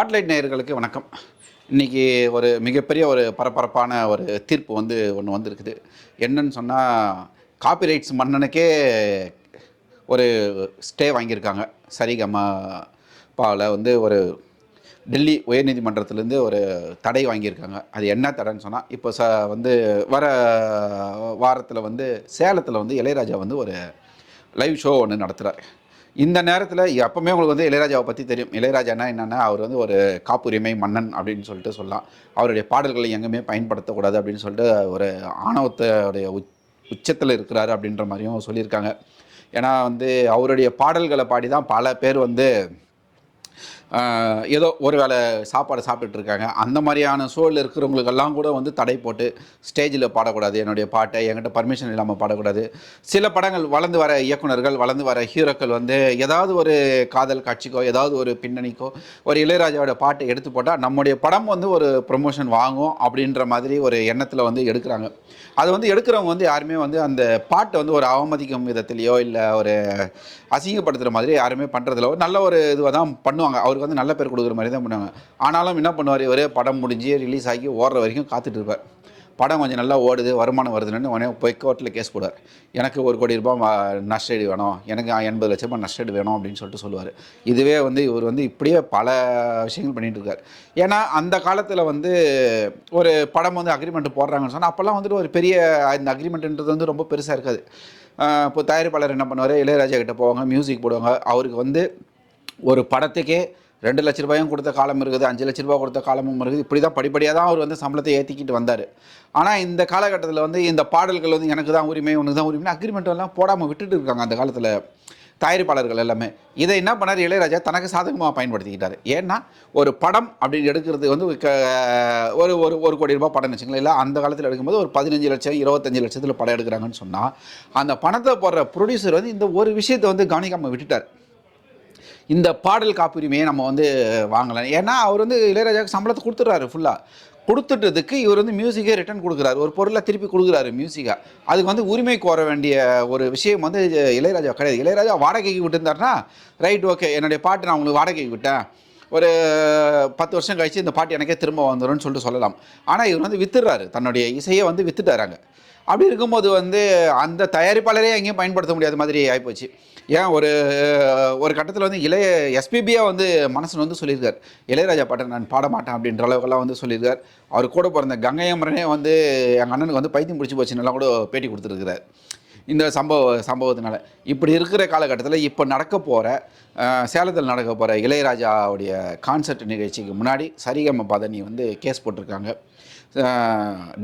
Spotlight நேயர்களுக்கு வணக்கம். இன்றைக்கி ஒரு மிகப்பெரிய ஒரு பரபரப்பான ஒரு தீர்ப்பு ஒன்று வந்திருக்குது. என்னன்னு சொன்னால், காப்பிரைட்ஸ் மன்னனுக்கே ஒரு ஸ்டே வாங்கியிருக்காங்க. சரிகமபால ஒரு டெல்லி உயர்நீதிமன்றத்திலேருந்து ஒரு தடை வாங்கியிருக்காங்க. அது என்ன தடைன்னு சொன்னால், இப்போ வர வாரத்தில் சேலத்தில் இளையராஜா ஒரு லைவ் ஷோ ஒன்று நடத்துகிறார். இந்த நேரத்தில் எப்பவுமே உங்களுக்கு இளையராஜாவை பற்றி தெரியும். இளையராஜானா என்னென்னா, அவர் ஒரு காப்புரிமை மன்னன் அப்படின்னு சொல்லிட்டு சொல்லலாம். அவருடைய பாடல்களை எங்கேயுமே பயன்படுத்தக்கூடாது அப்படின்னு சொல்லிட்டு ஒரு ஆணவத்தோடைய உச்சத்தில் இருக்கிறாரு அப்படின்ற மாதிரியும் சொல்லியிருக்காங்க. ஏன்னா அவருடைய பாடல்களை பாடி தான் பல பேர் ஏதோ ஒரு வேளை சாப்பாடு சாப்பிட்டுருக்காங்க. அந்த மாதிரியான சூழல் இருக்கிறவங்களுக்கெல்லாம் கூட தடை போட்டு ஸ்டேஜில் பாடக்கூடாது, என்னுடைய பாட்டை என்கிட்ட பர்மிஷன் இல்லாமல் பாடக்கூடாது. சில படங்கள் வளர்ந்து வர இயக்குனர்கள், வளர்ந்து வர ஹீரோக்கள் ஏதாவது ஒரு காதல் காட்சிக்கோ ஏதாவது ஒரு பின்னணிக்கோ ஒரு இளையராஜாவோட பாட்டை எடுத்து போட்டால் நம்முடைய படம் ஒரு ப்ரொமோஷன் வாங்கும் அப்படின்ற மாதிரி ஒரு எண்ணத்தில் எடுக்கிறாங்க. அது எடுக்கிறவங்க யாருமே அந்த பாட்டை ஒரு அவமதிக்கும் விதத்திலையோ இல்லை ஒரு அசிங்கப்படுத்துகிற மாதிரி யாருமே பண்ணுறதில்ல. ஒரு நல்ல ஒரு இதுவாக தான் பண்ணுவாங்க. அவருக்கு நல்ல பேர் கொடுக்குற மாதிரி தான் பண்ணுவாங்க. ஆனாலும் என்ன பண்ணுவார், ஒரே படம் முடிஞ்சு ரிலீஸ் ஆகி ஓடுற வரைக்கும் காத்துட்டு இருப்பார். படம் கொஞ்சம் நல்லா ஓடுது, வருமானம் வருதுன்னு உடனே போய் கோர்ட்டில் கேஸ் போடுவார். எனக்கு ₹1,00,00,000 நஷ்டஈடு வேணும், எனக்கு ₹80,00,000 நஷ்டஈடு வேணும் அப்படின்னு சொல்லிட்டு சொல்லுவார். இதுவே இவர் இப்படியே பல விஷயங்கள் பண்ணிகிட்டு இருக்கார். ஏன்னா அந்த காலத்தில் ஒரு படம் அக்ரிமெண்ட் போடுறாங்கன்னு சொன்னால் அப்போல்லாம் ஒரு பெரிய இந்த அக்ரிமெண்ட்டுன்றது ரொம்ப பெருசாக இருக்காது. இப்போ தயாரிப்பாளர் என்ன பண்ணுவார், இளையராஜா கிட்டே போவாங்க, மியூசிக் போடுவாங்க. அவருக்கு ஒரு படத்துக்கே ₹2,00,000 கொடுத்த காலம் இருக்குது, ₹5,00,000 கொடுத்த காலமும் இருக்குது. இப்படி தான் படிப்படியாக தான் அவர் சம்பளத்தை ஏற்றிக்கிட்டு வந்தார். ஆனால் இந்த காலகட்டத்தில் இந்த பாடல்கள் எனக்கு தான் உரிமை, உனக்கு தான் உரிமை அக்ரிமெண்ட் எல்லாம் போடாமல் விட்டுட்டு இருக்காங்க அந்த காலத்தில் தயாரிப்பாளர்கள் எல்லாமே. இதை என்ன பண்ணார், இளையராஜா தனக்கு சாதகமாக பயன்படுத்திக்கிட்டார். ஏன்னா ஒரு படம் அப்படின்னு எடுக்கிறது ஒரு ₹1,00,00,000 படம்னு வச்சுங்களேன். இல்லை அந்த காலத்தில் எடுக்கும்போது ஒரு 15 லட்சம் 25 லட்சத்தில் படம் எடுக்கிறாங்கன்னு சொன்னால் அந்த பணத்தை போடுற ப்ரொடியூசர் இந்த ஒரு விஷயத்தை கவனிக்காமல் விட்டுட்டார். இந்த பாடல் காப்புரிமையை நம்ம வாங்கலாம். ஏன்னா அவர் இளையராஜாவுக்கு சம்பளத்தை கொடுத்துட்றாரு. ஃபுல்லாக கொடுத்துட்டதுக்கு இவர் மியூசிக்கே ரிட்டர்ன் கொடுக்குறாரு, ஒரு பொருளை திருப்பி கொடுக்குறாரு மியூசிக்காக. அதுக்கு உரிமை கோர வேண்டிய ஒரு விஷயம் இளையராஜா கிடையாது. இளையராஜா வாடகைக்கு விட்டுருந்தாருன்னா ரைட், ஓகே, என்னுடைய பாட்டு நான் உங்களுக்கு வாடகைக்கு விட்டேன், ஒரு 10 வருஷம் கழித்து இந்த பாட்டு எனக்கே திரும்ப வந்துடும்னு சொல்லிட்டு சொல்லலாம். ஆனால் இவர் வித்துடுறாரு, தன்னுடைய இசையை வித்துட்டாராங்க. அப்படி இருக்கும்போது அந்த தயாரிப்பாளரே எங்கேயும் பயன்படுத்த முடியாத மாதிரி ஆகிப்போச்சு. ஏன் ஒரு கட்டத்தில் இளைய எஸ்பிபியாக மனசன் சொல்லியிருக்கார், இளையராஜா பாட்டை நான் பாட மாட்டேன் அப்படின்ற அளவுக்கெல்லாம் சொல்லியிருக்கார். அவர் கூட பிறந்த கங்கையமரனே எங்கள் அண்ணனுக்கு பைத்தியம் பிடிச்சி போச்சுன்னெல்லாம் கூட பேட்டி கொடுத்துருக்கிறார் இந்த சம்பவத்தினால. இப்படி இருக்கிற காலகட்டத்தில் இப்போ நடக்க போகிற சேலத்தில் நடக்க போகிற இளையராஜாவுடைய கான்சர்ட் நிகழ்ச்சிக்கு முன்னாடி சரிகமபதனி கேஸ் போட்டிருக்காங்க.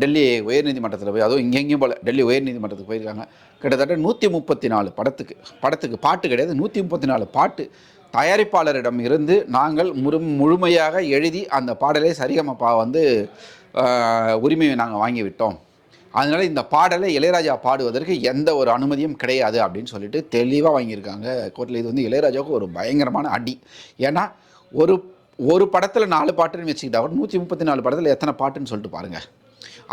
டெல்லி உயர்நீதிமன்றத்தில் போய், அதுவும் இங்கெங்கேயும் போல் டெல்லி உயர்நீதிமன்றத்துக்கு போயிருக்காங்க. கிட்டத்தட்ட 134 படத்துக்கு பாட்டு கிடையாது, 134 பாட்டு தயாரிப்பாளரிடம் இருந்து நாங்கள் முழுமையாக எழுதி அந்த பாடலை சரிகமபா உரிமையை நாங்கள் வாங்கிவிட்டோம், அதனால் இந்த பாடலை இளையராஜா பாடுவதற்கு எந்த ஒரு அனுமதியும் கிடையாது அப்படின்னு சொல்லிட்டு தெளிவாக வாங்கியிருக்காங்க கோர்ட்டில். இது இளையராஜாவுக்கு ஒரு பயங்கரமான அடி. ஏன்னா ஒரு படத்தில் 4 பாட்டுன்னு வச்சுக்கிட்டா கூட 134 படத்தில் எத்தனை பாட்டுன்னு சொல்லிட்டு பாருங்கள்.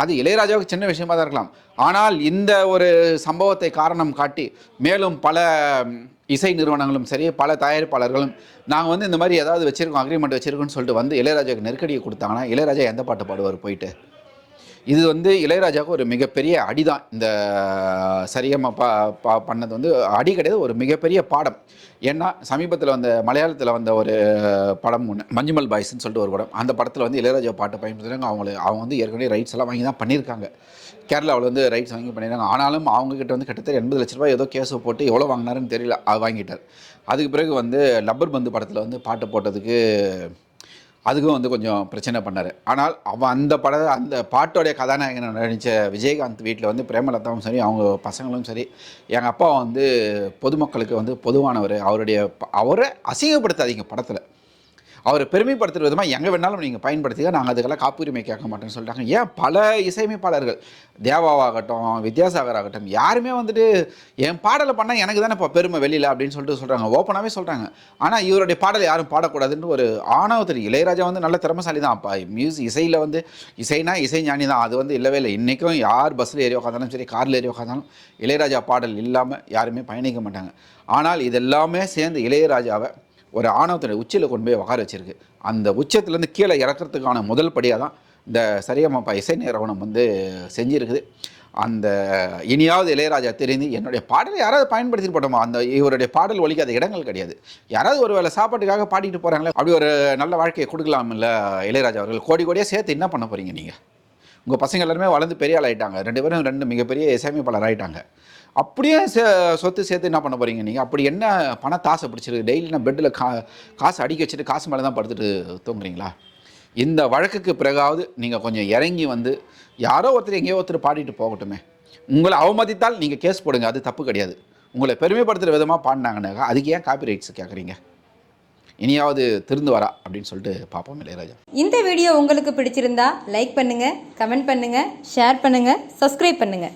அது இளையராஜாவுக்கு சின்ன விஷயமாக தான் இருக்கலாம். ஆனால் இந்த ஒரு சம்பவத்தை காரணம் காட்டி மேலும் பல இசை நிறுவனங்களும் சரி, பல தயாரிப்பாளர்களும் நாங்கள் இந்த மாதிரி ஏதாவது வச்சுருக்கோம், அக்ரிமெண்ட் வச்சுருக்கோன்னு சொல்லிட்டு இளையராஜாவுக்கு நெருக்கடியை கொடுத்தாங்கன்னா இளையராஜா எந்த பாட்டு பாடுவார் போயிட்டு? இது இளையராஜாவுக்கு ஒரு மிகப்பெரிய அடி தான். இந்த சரிகமபா பண்ணது அடி கிடையாது, ஒரு மிகப்பெரிய பாடம். ஏன்னா சமீபத்தில் மலையாளத்தில் ஒரு படம் ஒன்று, மஞ்சுமல் பாய்ஸ்ன்னு சொல்லிட்டு ஒரு படம். அந்த படத்தில் இளையராஜா பாட்டை பயன்படுத்துகிறாங்க. அவங்க ஏற்கனவே ரைட்ஸ் எல்லாம் வாங்கி தான் பண்ணியிருக்காங்க. கேரளாவில் ரைட்ஸ் வாங்கி பண்ணியிருக்காங்க. ஆனாலும் அவங்கக்கிட்ட கிட்டத்தட்ட ₹80,00,000 ஏதோ கேஸை போட்டு எவ்வளோ வாங்கினாருன்னு தெரியல, அது வாங்கிட்டார். அதுக்கு பிறகு லப்பர் பந்து படத்தில் பாட்டு போட்டதுக்கு அதுக்கும் கொஞ்சம் பிரச்சனை பண்ணார். ஆனால் அந்த பாட்டோடைய கதாநாயகனை நடித்த விஜயகாந்த் வீட்டில் பிரேமலதாவும் சரி, அவங்க பசங்களும் சரி, எங்கள் அப்பா பொதுமக்களுக்கு பொதுவானவர், அவரை அசிங்கப்படுத்தாதீங்க படத்தில், அவரை பெருமைப்படுத்துகிற விதமாக எங்கே வேணாலும் நீங்கள் பயன்படுத்திக்க, நாங்கள் அதுக்கெல்லாம் காப்புரிமை கேட்க மாட்டேன்னு சொல்லிட்டாங்க. ஏன் பல இசையமைப்பாளர்கள், தேவாவாகட்டும், வித்யாசாகர் ஆகட்டும், யாருமே என் பாடலை பண்ணால் எனக்கு தானே இப்போ பெருமை வெளியில் அப்படின்னு சொல்கிறாங்க, ஓப்பனாகவே சொல்கிறாங்க. ஆனால் இவருடைய பாடலை யாரும் பாடக்கூடாதுன்னு ஒரு ஆணவத்தில். இளையராஜா நல்ல திறமைசாலி தான். அப்போ இசையில் இசைனா இசை ஞானி தான், அது இல்லவே இல்லை. இன்றைக்கும் யார் பஸ்ஸில் ஏறி உட்காந்தாலும் சரி, காரில் ஏறி உட்காந்தாலும் இளையராஜா பாடல் இல்லாமல் யாருமே பயணிக்க மாட்டாங்க. ஆனால் இதெல்லாமே சேர்ந்து இளையராஜாவை ஒரு ஆணவத்தினுடைய உச்சியில் கொண்டு போய் உட்கார வச்சிருக்கு. அந்த உச்சத்துலேருந்து கீழே இறக்கிறதுக்கான முதல் படியாக தான் இந்த சரிகமப இசை நிறுவனம் வந்து செஞ்சுருக்குது. அந்த இனியாவது இளையராஜா தெரிந்து என்னுடைய பாடலை யாராவது பயன்படுத்திட்டு போட்டோமா, அந்த இவருடைய பாடல் ஒலிக்காத இடங்கள் கிடையாது. யாராவது ஒரு வேளை சாப்பாட்டுக்காக பாடிட்டு போகிறாங்களே, அப்படி ஒரு நல்ல வாழ்க்கையை கொடுக்கலாம் இல்லை இளையராஜா அவர்கள். கோடி கோடியாக சேர்த்து என்ன பண்ண போகிறீங்க நீங்கள்? உங்கள் பசங்க எல்லாருமே வளர்ந்து பெரிய ஆள் ஆகிட்டாங்க, 2 பேரும் 2 மிகப்பெரிய இசையமைப்பாளர் ஆகிட்டாங்க. அப்படியே சொத்து சேர்த்து என்ன பண்ண போகிறீங்க நீங்கள்? அப்படி என்ன பணத்தாசை பிடிச்சிருக்கு? டெய்லி நான் பெட்டில் காசு அடிக்க வச்சுட்டு காசு மேலே தான் படுத்துட்டு தூங்குறீங்களா? இந்த வழக்குக்கு பிறகாவது நீங்கள் கொஞ்சம் இறங்கி வந்து யாரோ ஒருத்தர் எங்கேயோ ஒருத்தர் பாடிட்டு போகட்டுமே. உங்களை அவமதித்தால் நீங்கள் கேஸ் போடுங்க, அது தப்பு கிடையாது. உங்களை பெருமைப்படுத்துகிற விதமாக பாடினாங்கன்னாக்கா அதுக்கு ஏன் காப்பி ரைட்ஸ் கேட்குறீங்க? இனியாவது திருந்து வரா அப்படின்னு சொல்லிட்டு பார்ப்போம் இளையராஜா. இந்த வீடியோ உங்களுக்கு பிடிச்சிருந்தா லைக் பண்ணுங்கள், கமெண்ட் பண்ணுங்கள், ஷேர் பண்ணுங்கள், சப்ஸ்கிரைப் பண்ணுங்கள்.